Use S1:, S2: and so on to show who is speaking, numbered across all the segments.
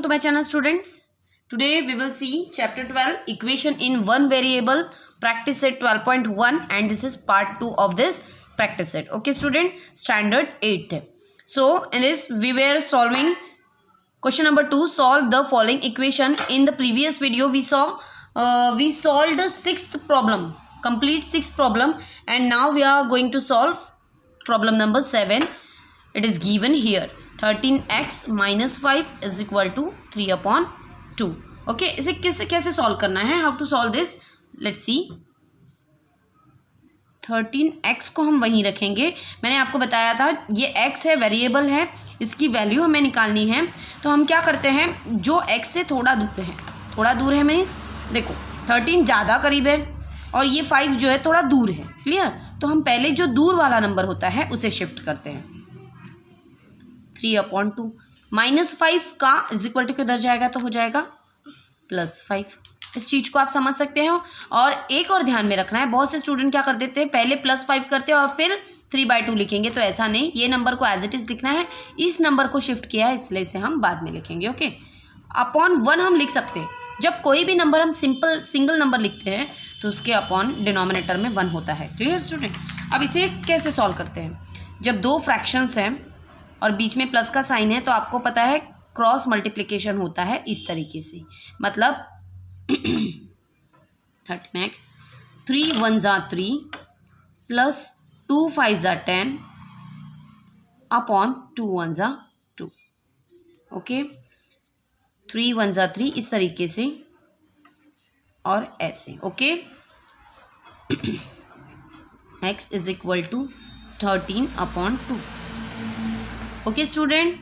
S1: Welcome to my channel, students. Today we will see chapter 12 equation in one variable practice set 12.1 and this is part 2 of this practice set. Okay student, standard 8th. So in this we were solving question number 2. Solve the following equation. In the previous video we solved the sixth problem, complete sixth problem, and now we are going to solve problem number 7. It is given here 13x minus 5 is equal to 3/2. Okay, इसे कैसे solve करना है, how to solve this, let's see. 13x को हम वहीं रखेंगे. मैंने आपको बताया था ये x है, वेरिएबल है, इसकी वैल्यू हमें निकालनी है. तो हम क्या करते हैं, जो x से थोड़ा दूर है मीन्स देखो 13 ज़्यादा करीब है और ये 5 जो है थोड़ा दूर है. क्लियर. तो हम पहले जो दूर वाला नंबर होता है उसे शिफ्ट करते हैं. 3/2 माइनस 5 का इज इक्वल टू किधर जाएगा, तो हो जाएगा +5. इस चीज़ को आप समझ सकते हो. और एक और ध्यान में रखना है, बहुत से स्टूडेंट क्या कर देते हैं, पहले +5 करते हैं और फिर 3/2 लिखेंगे. तो ऐसा नहीं, ये नंबर को एज इट इज़ लिखना है. इस नंबर को शिफ्ट किया है इसलिए इसे हम बाद में लिखेंगे. ओके, अपॉन 1 हम लिख सकते हैं. जब कोई भी नंबर हम सिंगल नंबर लिखते हैं तो उसके अपॉन डिनोमिनेटर में 1 होता है. Clear student. अब इसे कैसे सॉल्व करते हैं, जब दो फ्रैक्शंस हैं और बीच में प्लस का साइन है तो आपको पता है क्रॉस मल्टीप्लिकेशन होता है इस तरीके से. मतलब 13x 3 1 = 3 प्लस 2 5 = 10 अपॉन 2 1 = 2. ओके, 3 1 = 3 इस तरीके से और ऐसे. Okay, x is equal to 13/2. Okay student,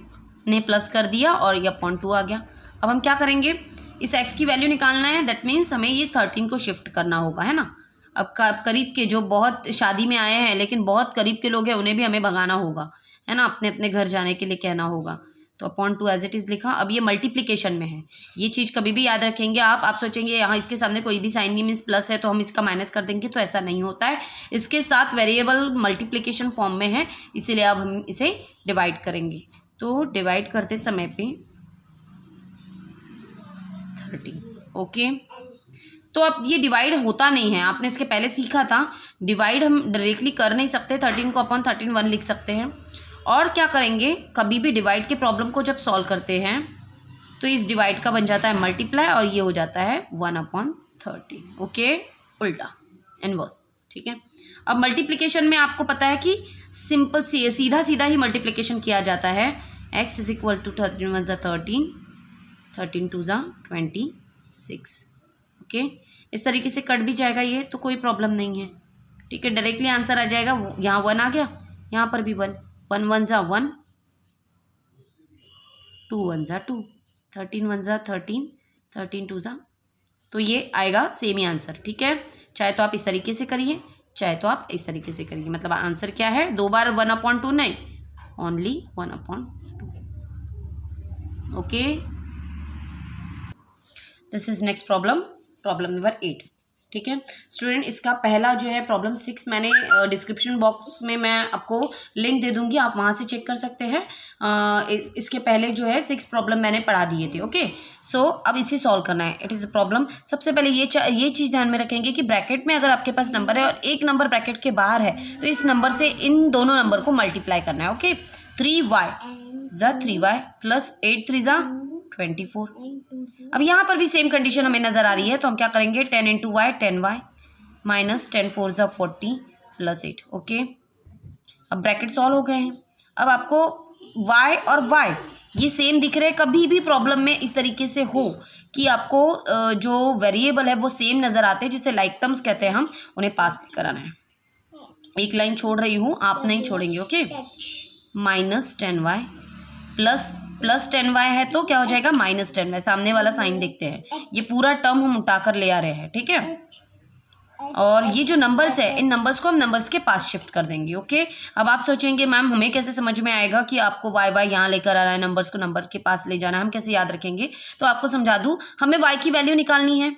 S1: ने प्लस कर दिया और ये अपॉन 2 आ गया. अब हम क्या करेंगे, इस x की वैल्यू निकालना है. दैट मीन्स हमें ये 13 को शिफ्ट करना होगा, है ना. अब करीब के जो बहुत शादी में आए हैं लेकिन बहुत करीब के लोग हैं उन्हें भी हमें भगाना होगा, है ना, अपने अपने घर जाने के लिए कहना होगा. तो अपॉन 2 एज इट इज़ लिखा. अब ये मल्टीप्लिकेशन में है, ये चीज़ कभी भी याद रखेंगे आप सोचेंगे यहाँ इसके सामने कोई भी साइन नहीं मीन्स प्लस है तो हम इसका माइनस कर देंगे, तो ऐसा नहीं होता है. इसके साथ वेरिएबल मल्टीप्लिकेशन फॉर्म में है, इसीलिए अब हम इसे डिवाइड करेंगे. तो डिवाइड करते समय पे 13. ओके, तो अब ये डिवाइड होता नहीं है, आपने इसके पहले सीखा था. डिवाइड हम डायरेक्टली कर नहीं सकते, 13 को अपॉन 13 1 लिख सकते हैं. और क्या करेंगे, कभी भी डिवाइड के प्रॉब्लम को जब सॉल्व करते हैं तो इस डिवाइड का बन जाता है मल्टीप्लाई और ये हो जाता है 1/13. ओके, उल्टा इनवर्स. ठीक है. अब मल्टीप्लिकेशन में आपको पता है कि सिंपल सीधा ही मल्टीप्लिकेशन किया जाता है. x is equal to 13 1 = 13, 13 2 = 26. Okay, इस तरीके से कट भी जाएगा ये, तो कोई प्रॉब्लम नहीं है. ठीक है, डायरेक्टली आंसर आ जाएगा. यहाँ 1 आ गया, यहाँ पर भी 1 1 1 = 1, 2 1 = 2, 13 1 = 13, 13 2 = तो ये आएगा सेम ही आंसर. ठीक है, चाहे तो आप इस तरीके से करिए चाहे तो आप इस तरीके से करिए. मतलब आंसर क्या है, 2 बार 1/2 नहीं, only 1/2. Okay, this is next problem number 8. ठीक है स्टूडेंट, इसका पहला जो है प्रॉब्लम 6 मैंने डिस्क्रिप्शन बॉक्स में मैं आपको लिंक दे दूंगी, आप वहाँ से चेक कर सकते हैं. इसके पहले जो है 6 प्रॉब्लम मैंने पढ़ा दिए थे. ओके, सो अब इसे सॉल्व करना है. It is a problem. सबसे पहले ये चीज़ ध्यान में रखेंगे कि ब्रैकेट में अगर आपके पास नंबर है और एक नंबर ब्रैकेट के बाहर है तो इस नंबर से इन दोनों नंबर को मल्टीप्लाई करना है. Okay, 3y = 3y plus 8 3 = 24. अब यहाँ पर भी सेम कंडीशन हमें नज़र आ रही है, तो हम क्या करेंगे, 10 × y 10y minus 10 4 = 40 plus 8. Okay, अब ब्रैकेट सॉल्व हो गए हैं. अब आपको y और y ये सेम दिख रहे हैं. कभी भी प्रॉब्लम में इस तरीके से हो कि आपको जो वेरिएबल है वो सेम नज़र आते हैं, जिसे लाइक टर्म्स कहते हैं, हम उन्हें पास कराना है. एक लाइन छोड़ रही हूँ, आप नहीं छोड़ेंगे. Okay, minus 10y plus 10y है तो क्या हो जाएगा, माइनस 10y. सामने वाला साइन देखते हैं, ये पूरा टर्म हम उठाकर ले आ रहे हैं. ठीक है, और ये जो नंबर्स है इन नंबर्स को हम नंबर्स के पास शिफ्ट कर देंगे. ओके, अब आप सोचेंगे मैम हमें कैसे समझ में आएगा कि आपको y यहाँ लेकर आ रहा है, नंबर्स को नंबर के पास ले जाना है, हम कैसे याद रखेंगे. तो आपको समझा दूँ, हमें y की वैल्यू निकालनी है.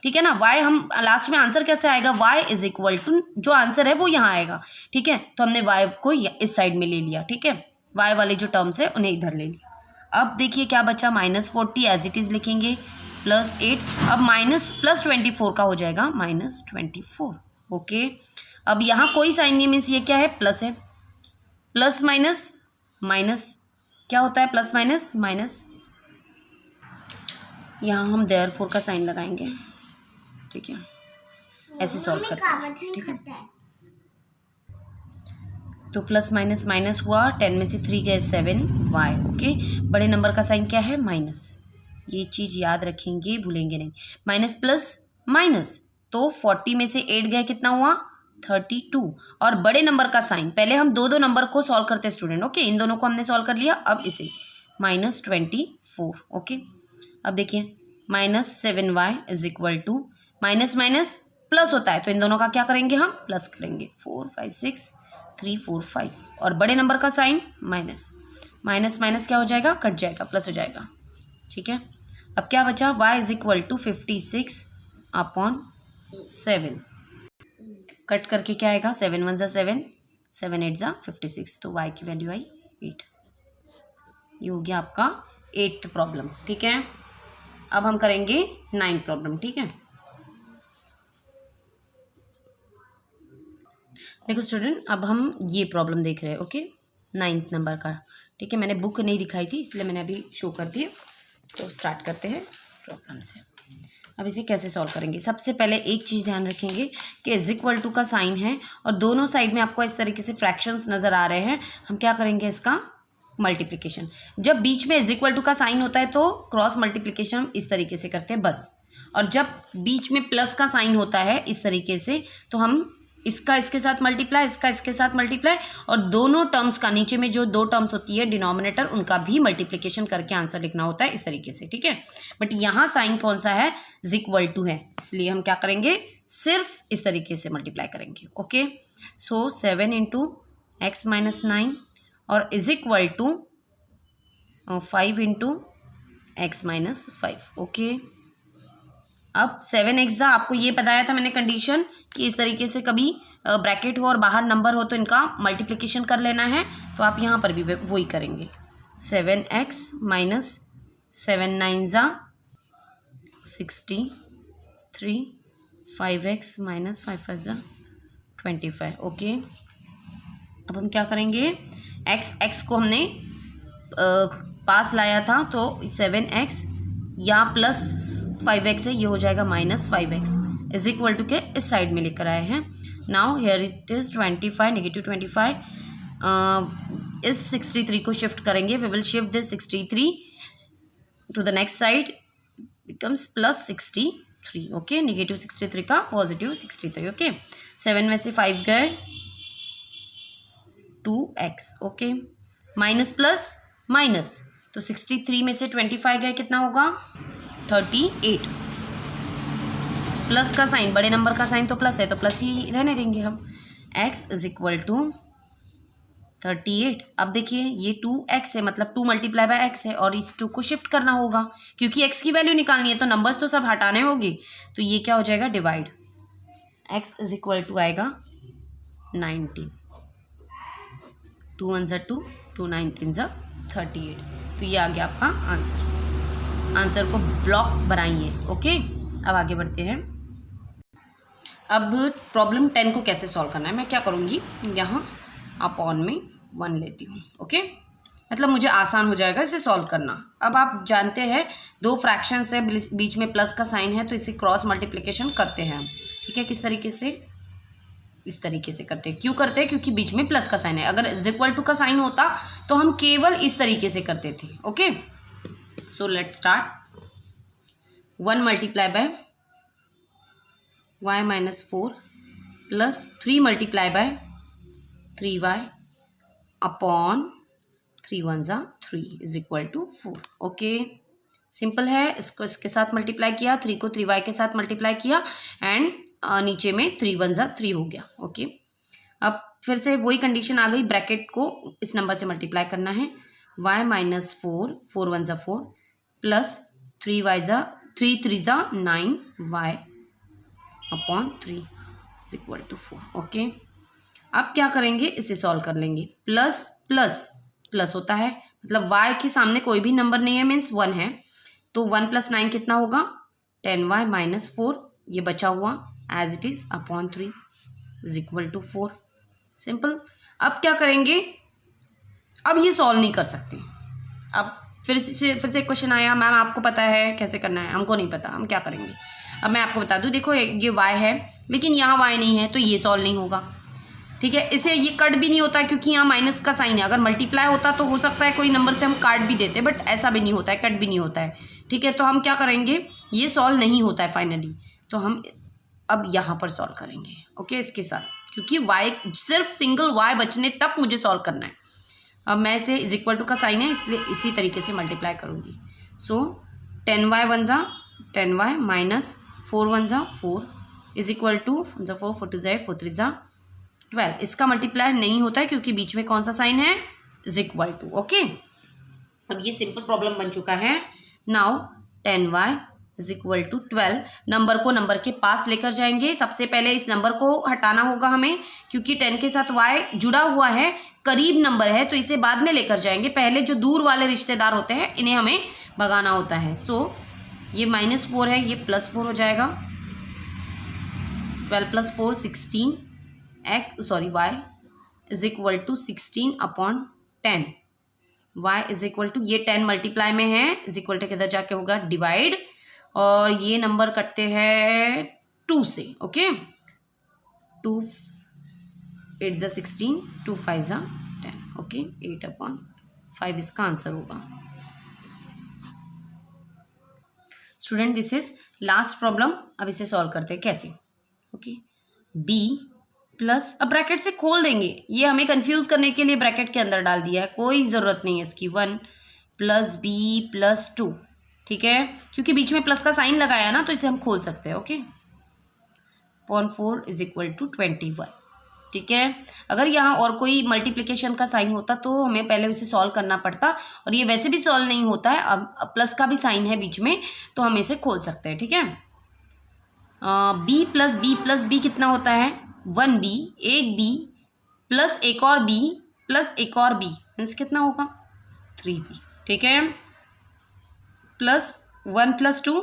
S1: ठीक है ना, y हम लास्ट में आंसर कैसे आएगा, y इज इक्वल टू जो आंसर है वो यहाँ आएगा. ठीक है, तो हमने y को इस साइड में ले लिया. ठीक है, y वाले जो टर्म्स है उन्हें इधर ले लिया. अब देखिए क्या बचा, -40 एज इट इज़ लिखेंगे, +8, अब +24 का हो जाएगा -24। ओके, अब यहाँ कोई साइन नहीं, मीन्स ये क्या है, प्लस है, प्लस माइनस माइनस, क्या होता है प्लस माइनस माइनस, यहाँ हम देयरफॉर का साइन लगाएंगे, ठीक है, ऐसे सॉल्व करते हैं, ठीक है। तो प्लस माइनस माइनस हुआ, 10 में से 3 गए 7y। ओके, बड़े नंबर का साइन क्या है, माइनस, ये चीज़ याद रखेंगे, भूलेंगे नहीं, माइनस प्लस माइनस, तो 40 में से 8 गए, कितना हुआ 32। और बड़े नंबर का साइन, पहले हम दो नंबर को सॉल्व करते हैं स्टूडेंट, ओके, इन दोनों को हमने सॉल्व कर लिया, अब इसे -24। ओके, अब देखिए -7y is equal to, minus minus plus होता है, तो इन दोनों का क्या करेंगे, हम प्लस करेंगे, 4 5 6 3 4 5, और बड़े नंबर का साइन माइनस, माइनस माइनस क्या हो जाएगा, कट जाएगा, प्लस हो जाएगा, ठीक है। अब क्या बचा, y is equal to 56/7, cut करके क्या आएगा, 7 1 7, 7 8 56, तो y की वैल्यू आई 8। ये हो गया आपका 8th प्रॉब्लम, ठीक है। अब हम करेंगे 9th प्रॉब्लम, ठीक है। देखो स्टूडेंट, अब हम ये प्रॉब्लम देख रहे हैं, ओके, 9th नंबर का, ठीक है। मैंने बुक नहीं दिखाई थी, इसलिए मैंने अभी शो कर दिए। तो स्टार्ट करते हैं प्रॉब्लम से। अब इसे कैसे सॉल्व करेंगे, सबसे पहले एक चीज़ ध्यान रखेंगे कि इज इक्वल टू का साइन है और दोनों साइड में आपको इस तरीके से फ्रैक्शंस नज़र आ रहे हैं, हम क्या करेंगे, इसका मल्टीप्लिकेशन। जब बीच में इज इक्वल टू का साइन होता है तो क्रॉस मल्टीप्लिकेशन इस तरीके से करते हैं बस, और जब बीच में प्लस का साइन होता है इस तरीके से, तो हम इसका इसके साथ मल्टीप्लाई, इसका इसके साथ मल्टीप्लाई, और दोनों टर्म्स का, नीचे में जो 2 टर्म्स होती है डिनोमिनेटर, उनका भी मल्टीप्लिकेशन करके आंसर लिखना होता है इस तरीके से, ठीक है। बट यहाँ साइन कौन सा है, इज इक्वल टू है, इसलिए हम क्या करेंगे, सिर्फ इस तरीके से मल्टीप्लाई करेंगे, ओके। सो 7 × x - 9 और is equal to 5 × x - 5, okay. अब 7x आपको ये बताया था मैंने कंडीशन कि इस तरीके से कभी ब्रैकेट हो और बाहर नंबर हो तो इनका मल्टीप्लिकेशन कर लेना है, तो आप यहाँ पर भी वही करेंगे। 7x - 7 9 63, 5x - 5 5 25, okay. अब हम क्या करेंगे, x को हमने पास लाया था, तो 7x या प्लस 5x है, ये हो जाएगा -5x, इज इक्वल टू के इस साइड में लेकर आए हैं। नाउ हेयर इट इज़ 25, -25, इस 63 को शिफ्ट करेंगे, we will shift this 63 to the next side, becomes +63, okay, -63 का +63, ओके। 7 में से 5 गए, 2x, okay, minus plus minus, तो 63 में से 25 गए, कितना होगा 38, प्लस का साइन, बड़े नंबर का साइन तो प्लस है, तो प्लस ही रहने देंगे हम। x is equal to 38। अब देखिए ये 2x है, मतलब 2 × x है, और इस 2 को शिफ्ट करना होगा क्योंकि x की वैल्यू निकालनी है, तो नंबर्स तो सब हटाने होंगे, तो ये क्या हो जाएगा, divide, x is equal to आएगा 19, 2 1 2, 2 19 38, तो ये आ गया आपका आंसर। आंसर को ब्लॉक बनाइए, ओके। अब आगे बढ़ते हैं। अब प्रॉब्लम 10 को कैसे सॉल्व करना है, मैं क्या करूँगी, यहाँ अपॉन में 1 लेती हूँ, ओके, मतलब मुझे आसान हो जाएगा इसे सॉल्व करना। अब आप जानते हैं 2 फ्रैक्शंस है, बीच में प्लस का साइन है, तो इसे क्रॉस मल्टीप्लिकेशन करते हैं हम, ठीक है। किस तरीके से, इस तरीके से करते हैं, क्यों करते हैं, क्योंकि बीच में प्लस का साइन है। अगर इज इक्वल टू का साइन होता तो हम केवल इस तरीके से करते थे, okay. So let's start. 1 × y - 4 plus 3 × 3y upon 3 1 3 is equal to 4, okay. Simple है, इसको इसके साथ मल्टीप्लाई किया, 3 को 3y के साथ मल्टीप्लाई किया, एंड नीचे में 3 1 3 हो गया, ओके। अब फिर से वही कंडीशन आ गई, ब्रैकेट को इस नंबर से मल्टीप्लाई करना है, y - 4, 4 1 4 plus 3 3 9y upon 3 is equal to 4, okay. अब क्या करेंगे, इसे सॉल्व कर लेंगे, प्लस प्लस प्लस होता है, मतलब y के सामने कोई भी नंबर नहीं है, मीन्स 1 है, तो 1 + 9 कितना होगा 10y - 4, ये बचा हुआ as it is upon 3 is equal to 4। Simple. अब क्या करेंगे, अब ये सॉल्व नहीं कर सकते। अब फिर से क्वेश्चन आया, मैम आपको पता है कैसे करना है, हमको नहीं पता, हम क्या करेंगे। अब मैं आपको बता दूं, देखो ये y है लेकिन यहाँ y नहीं है, तो ये सॉल्व नहीं होगा, ठीक है। इसे ये कट भी नहीं होता क्योंकि यहाँ माइनस का साइन है। अगर मल्टीप्लाई होता तो हो सकता है कोई नंबर से हम काट भी देते, बट ऐसा भी नहीं होता है, कट भी नहीं होता है, ठीक है। तो हम क्या करेंगे, ये सॉल्व नहीं होता है फाइनली, तो हम अब यहाँ पर सॉल्व करेंगे, ओके, इसके साथ, क्योंकि y सिर्फ सिंगल y बचने तक मुझे सॉल्व करना है। अब मैं इसे इज इक्वल टू का साइन है, इसलिए इसी तरीके से मल्टीप्लाई करूँगी। So 10y 1 = 10y - 4 1 = 4 is equal to 4 4 2 = 4 3 = 12। इसका मल्टीप्लाई नहीं होता है क्योंकि बीच में कौन सा साइन है, इज इक्वल टू, ओके। अब ये सिंपल प्रॉब्लम बन चुका है। Now 10y is equal to 12, number को नंबर के पास लेकर जाएंगे। सबसे पहले इस नंबर को हटाना होगा हमें, क्योंकि 10 के साथ y जुड़ा हुआ है, करीब नंबर है, तो इसे बाद में लेकर जाएंगे। पहले जो दूर वाले रिश्तेदार होते हैं इन्हें हमें भगाना होता है। सो ये -4 है, ये +4 हो जाएगा, 12 + 4 16 y is equal to 16 upon 10। y is equal to, ये 10 मल्टीप्लाई में है, इज इक्वल टू किधर जाके होगा डिवाइड, और ये नंबर कटते हैं 2 से, ओके। 2 8 = 16, 2 5 = 10, ओके। 8/5 इसका आंसर होगा। Student this is last problem. अब इसे सॉल्व करते हैं कैसे, ओके। b प्लस, अब ब्रैकेट से खोल देंगे, ये हमें कंफ्यूज करने के लिए ब्रैकेट के अंदर डाल दिया है, कोई ज़रूरत नहीं है इसकी। 1 + b + 2, ठीक है, क्योंकि बीच में प्लस का साइन लगाया ना, तो इसे हम खोल सकते हैं, ओके। 0.4 इज इक्वल टू 21, ठीक है। अगर यहाँ और कोई मल्टीप्लिकेशन का साइन होता तो हमें पहले उसे सॉल्व करना पड़ता, और ये वैसे भी सॉल्व नहीं होता है, अब प्लस का भी साइन है बीच में, तो हम इसे खोल सकते हैं, ठीक है। b + b कितना होता है 1b, एक b प्लस एक और b प्लस एक और b, मीन्स कितना होगा 3b, ठीक है। प्लस 1 + 2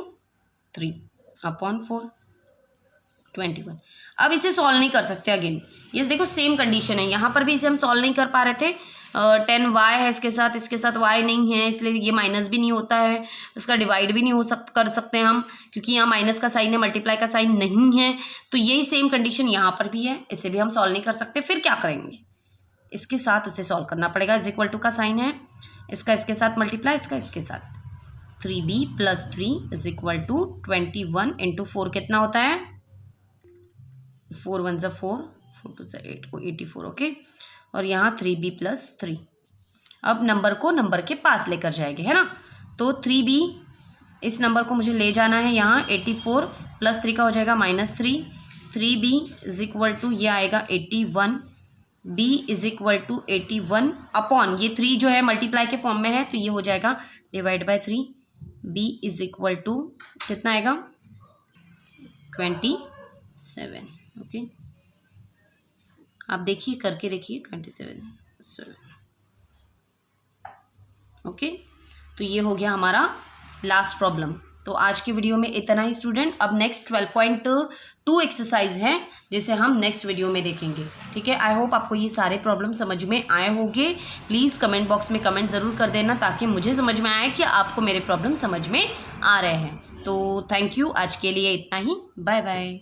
S1: 3/4 21। अब इसे सॉल्व नहीं कर सकते अगेन, ये देखो सेम कंडीशन है, यहाँ पर भी इसे हम सॉल्व नहीं कर पा रहे थे। 10y है इसके साथ y नहीं है, इसलिए ये माइनस भी नहीं होता है, इसका डिवाइड भी नहीं कर सकते हम, क्योंकि यहाँ माइनस का साइन है, मल्टीप्लाई का साइन नहीं है। तो यही सेम कंडीशन यहाँ पर भी है, इसे भी हम सॉल्व नहीं कर सकते। फिर क्या करेंगे, इसके साथ उसे सॉल्व करना पड़ेगा। इज इक्वल टू का साइन है, इसका इसके साथ मल्टीप्लाई, इसका इसके साथ। 3b + 3 इज इक्वल टू 21 × 4 कितना होता है 4 1 = 4 4 2 = 8 84, ओके। और यहाँ 3b + 3, अब नंबर को नंबर के पास लेकर जाएंगे, है ना। तो 3b, इस नंबर को मुझे ले जाना है यहाँ, 84 + 3 का हो जाएगा -3, 3b इज इक्वल टू ये आएगा 81, b is equal to 81 upon ये 3 जो है मल्टीप्लाई के फॉर्म में है, तो ये हो जाएगा divide by 3, b is equal to कितना आएगा 27, ओके। आप देखिए, करके देखिए, 27 ओके। तो ये हो गया हमारा लास्ट प्रॉब्लम। तो आज की वीडियो में इतना ही स्टूडेंट। अब नेक्स्ट 12.2 एक्सरसाइज है जिसे हम नेक्स्ट वीडियो में देखेंगे, ठीक है। आई होप आपको ये सारे प्रॉब्लम समझ में आए होंगे। प्लीज़ कमेंट बॉक्स में कमेंट ज़रूर कर देना, ताकि मुझे समझ में आए कि आपको मेरे प्रॉब्लम समझ में आ रहे हैं। तो थैंक यू, आज के लिए इतना ही, बाय बाय।